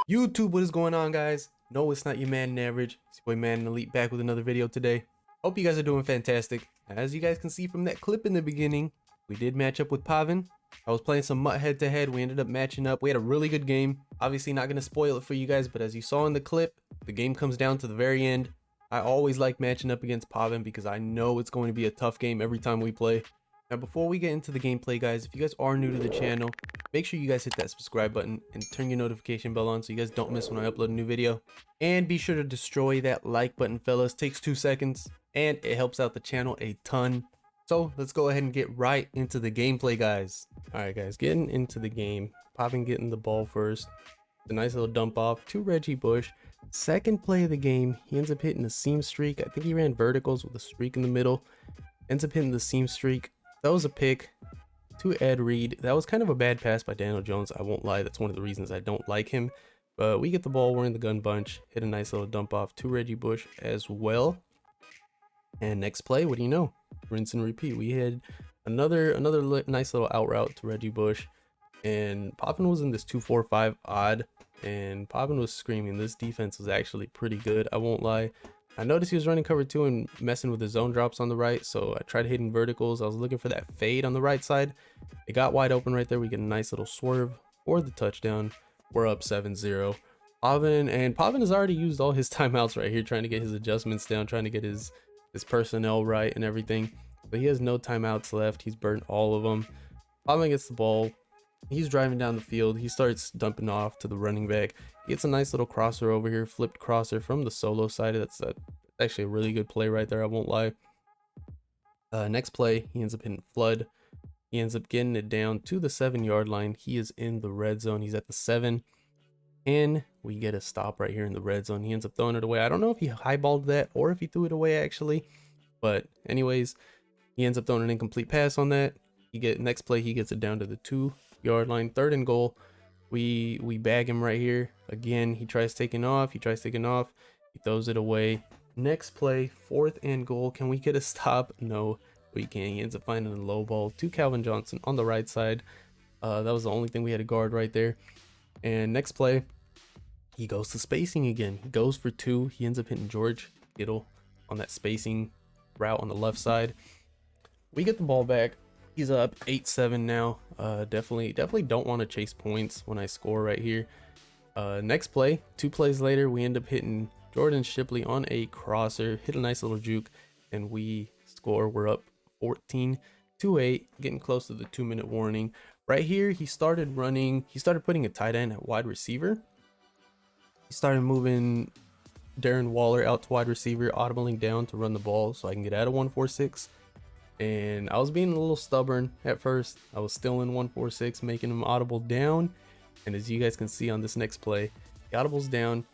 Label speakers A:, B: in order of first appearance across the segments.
A: YouTube, what is going on, guys? No, it's not your Madden average. It's your boy Madden Elite back with another video today. Hope you guys are doing fantastic. As you guys can see from that clip in the beginning, we did match up with PAVAN. I was playing some MUT head to head. We ended up matching up. We had a really good game. Obviously not going to spoil it for you guys, but as you saw in the clip, the game comes down to the very end. I always like matching up against PAVAN because I know it's going to be a tough game every time we play. Now, before we get into the gameplay, guys, if you guys are new to the channel, make sure you guys hit that subscribe button and turn your notification bell on so you guys don't miss when I upload a new video. And be sure to destroy that like button, fellas. Takes 2 seconds and it helps out the channel a ton. So let's go ahead and get right into the gameplay, guys. All right, guys, getting into the game. PAVAN getting the ball first. A nice little dump off to Reggie Bush. Second play of the game, he ends up hitting the seam streak. I think he ran verticals with a streak in the middle. Ends up hitting the seam streak. That was a pick to Ed Reed. That was kind of a bad pass by Daniel Jones. I won't lie. That's one of the reasons I don't like him. But we get the ball. We're in the gun bunch. Hit a nice little dump off to Reggie Bush as well. And next play, what do you know? Rinse and repeat. We had another nice little out route to Reggie Bush. And PAVAN was in this 2-4-5 odd. And PAVAN was screaming. This defense was actually pretty good. I won't lie. I noticed he was running cover 2 and messing with the zone drops on the right, so I tried hitting verticals. I was looking for that fade on the right side. It got wide open right there. We get a nice little swerve for the touchdown. We're up 7-0. PAVAN has already used all his timeouts right here, trying to get his adjustments down, trying to get his personnel right and everything. But he has no timeouts left. He's burnt all of them. PAVAN gets the ball. He's driving down the field. He starts dumping off to the running back. He gets a nice little crosser over here, flipped crosser from the solo side. That's actually a really good play right there, I won't lie. Next play, he ends up hitting flood. He ends up getting it down to the 7-yard line. He is in the red zone. He's at the 7. And we get a stop right here in the red zone. He ends up throwing it away. I don't know if he highballed that or if he threw it away actually. But anyways, he ends up throwing an incomplete pass on that. Next play, he gets it down to the 2-yard line, 3rd and goal. We bag him right here. Again, he tries taking off. He throws it away. Next play, 4th and goal. Can we get a stop? No, we can't. He ends up finding a low ball to Calvin Johnson on the right side. That was the only thing we had to guard right there. And next play, he goes to spacing again. He goes for 2. He ends up hitting George Kittle on that spacing route on the left side. We get the ball back. He's up 8-7 now. Definitely don't want to chase points when I score right here. Next play, 2 plays later, we end up hitting Jordan Shipley on a crosser, hit a nice little juke, and we score. We're up 14-8, getting close to the 2-minute warning. Right here, he started putting a tight end at wide receiver. He started moving Darren Waller out to wide receiver, audibling down to run the ball so I can get out of 1-4-6. And I was being a little stubborn at first. I was still in 1-4-6, making him audible down. And as you guys can see on this next play, he audibles down.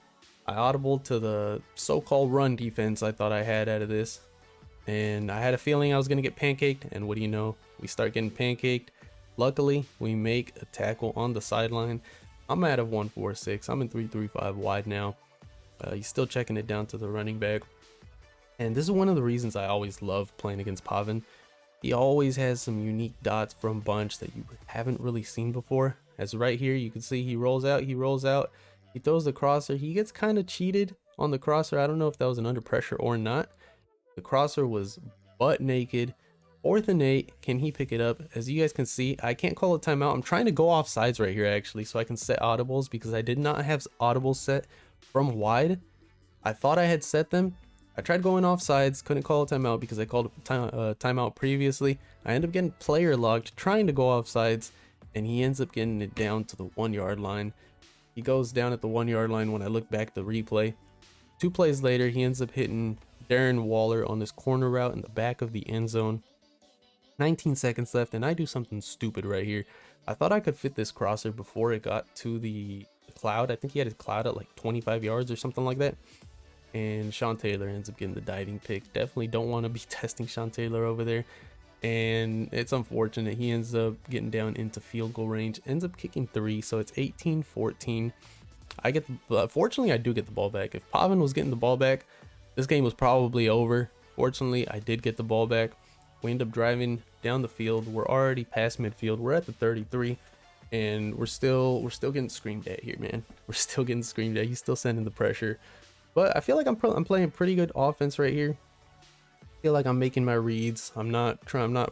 A: I audibled to the so-called run defense I thought I had out of this. And I had a feeling I was going to get pancaked. And what do you know? We start getting pancaked. Luckily, we make a tackle on the sideline. I'm out of 1-4-6. I'm in 3-3-5 wide now. He's still checking it down to the running back. And this is one of the reasons I always love playing against PAVAN. He always has some unique dots from bunch that you haven't really seen before. As right here, you can see he rolls out, he throws the crosser. He gets kind of cheated on the crosser. I don't know if that was an under pressure or not. The crosser was butt naked. 4th and 8. Can he pick it up? As you guys can see, I can't call a timeout. I'm trying to go off sides right here actually so I can set audibles because I did not have audibles set from wide. I thought I had set them. I tried going off sides, couldn't call a timeout because I called a timeout previously. I end up getting player locked, trying to go off sides, and he ends up getting it down to the 1-yard line. He goes down at the 1-yard line when I look back at the replay. 2 plays later, he ends up hitting Darren Waller on this corner route in the back of the end zone. 19 seconds left, and I do something stupid right here. I thought I could fit this crosser before it got to the cloud. I think he had his cloud at like 25 yards or something like that. And Sean Taylor ends up getting the diving pick. Definitely don't want to be testing Sean Taylor over there. And it's unfortunate. He ends up getting down into field goal range. Ends up kicking 3. So it's 18-14. Fortunately, I do get the ball back. If PAVAN was getting the ball back, this game was probably over. Fortunately, I did get the ball back. We end up driving down the field. We're already past midfield. We're at the 33. and we're still getting screamed at here, man. We're still getting screamed at. He's still sending the pressure, but I feel like I'm playing pretty good offense right here. I feel like I'm making my reads. I'm not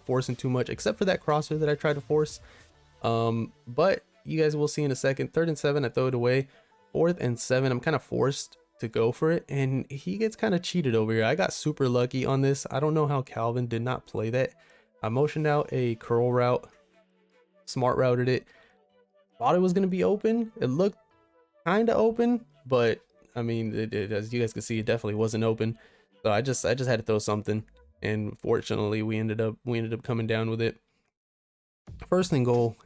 A: forcing too much, except for that crosser that I tried to force. But you guys will see in a second. 3rd and 7, I throw it away. 4th and 7, I'm kind of forced to go for it, and he gets kind of cheated over here. I got super lucky on this. I don't know how Calvin did not play that. I motioned out a curl route, smart routed it. Thought it was going to be open. It looked kind of open, but I mean, as you guys can see, it definitely wasn't open. So I just had to throw something, and fortunately we ended up coming down with it. 1st and goal.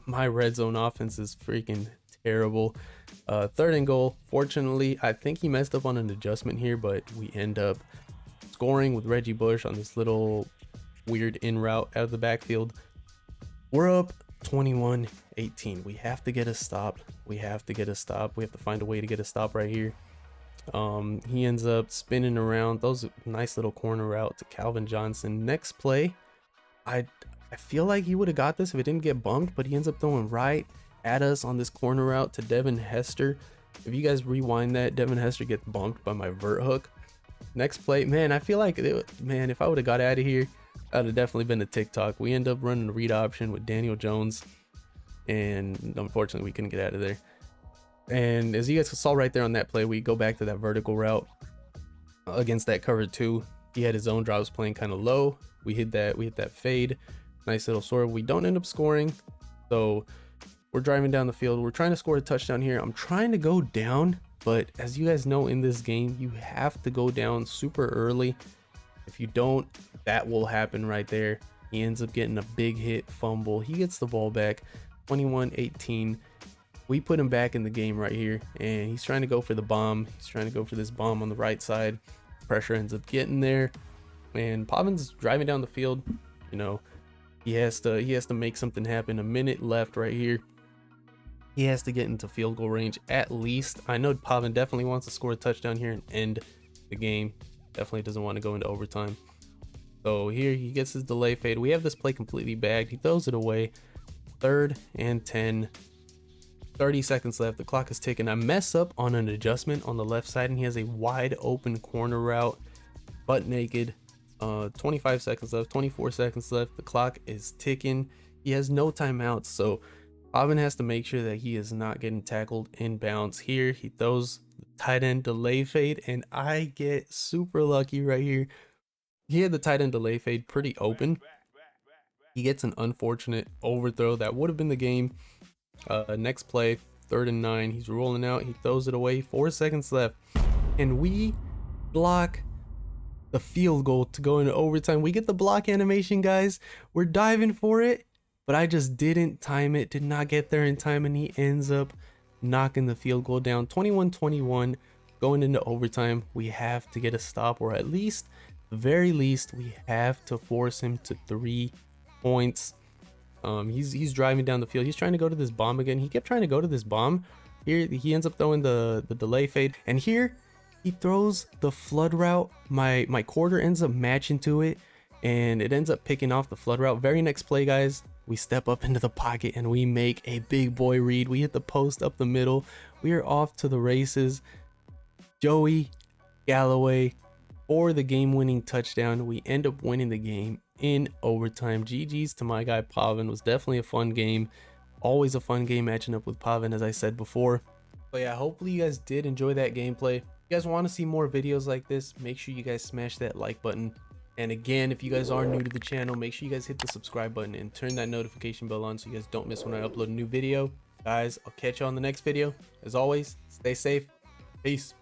A: My red zone offense is freaking terrible. 3rd and goal. Fortunately, I think he messed up on an adjustment here, but we end up scoring with Reggie Bush on this little weird in route out of the backfield. We're up 21-18. We have to get a stop. We have to find a way to get a stop right here. He ends up spinning around, those nice little corner route to Calvin Johnson. Next play, I feel like he would have got this if it didn't get bumped, but he ends up throwing right at us on this corner route to Devin Hester. If you guys rewind that, Devin Hester gets bumped by my vert hook. Next play, man, I feel like man, if I would have got out of here, that would have definitely been a TikTok. We end up running a read option with Daniel Jones, and unfortunately we couldn't get out of there. And as you guys saw right there on that play, we go back to that vertical route against that cover 2. He had his own drops playing kind of low. We hit that fade, nice little swerve. We don't end up scoring, so we're driving down the field. We're trying to score a touchdown here. I'm trying to go down, but as you guys know, in this game you have to go down super early. If you don't, that will happen right there. He ends up getting a big hit, fumble. He gets the ball back. 21-18. We put him back in the game right here, and he's trying to go for the bomb. He's trying to go for this bomb on the right side. Pressure ends up getting there, and PAVAN's driving down the field. You know, he has to make something happen. A minute left right here. He has to get into field goal range at least. I know PAVAN definitely wants to score a touchdown here and end the game. Definitely doesn't want to go into overtime. So here he gets his delay fade. We have this play completely bagged. He throws it away. 3rd and 10. 30 seconds left. The clock is ticking. I mess up on an adjustment on the left side, and he has a wide open corner route, butt naked. 25 seconds left. 24 seconds left. The clock is ticking. He has no timeouts, so PAVAN has to make sure that he is not getting tackled inbounds. Here he throws the tight end delay fade, and I get super lucky right here. He had the tight end delay fade pretty open. He gets an unfortunate overthrow that would have been the game. Next play, 3rd and 9. He's rolling out. He throws it away. 4 seconds left, and we block the field goal to go into overtime. We get the block animation, guys. We're diving for it, but I just didn't time it. Did not get there in time, and he ends up knocking the field goal down. 21-21. Going into overtime, we have to get a stop, or at least, the very least, we have to force him to 3 points. He's driving down the field. He's trying to go to this bomb again. He kept trying to go to this bomb. Here he ends up throwing the delay fade, and here he throws the flood route. My quarter ends up matching to it, and it ends up picking off the flood route. Very next play, guys, we step up into the pocket and we make a big boy read. We hit the post up the middle. We are off to the races. Joey Galloway for the game-winning touchdown. We end up winning the game in overtime. GG's to my guy PAVAN. Was definitely a fun game. Always a fun game matching up with PAVAN, as I said before. But yeah, hopefully you guys did enjoy that gameplay. If you guys want to see more videos like this, make sure you guys smash that like button. And again, if you guys are new to the channel, make sure you guys hit the subscribe button and turn that notification bell on so you guys don't miss when I upload a new video. Guys, I'll catch you on the next video. As always, stay safe. Peace.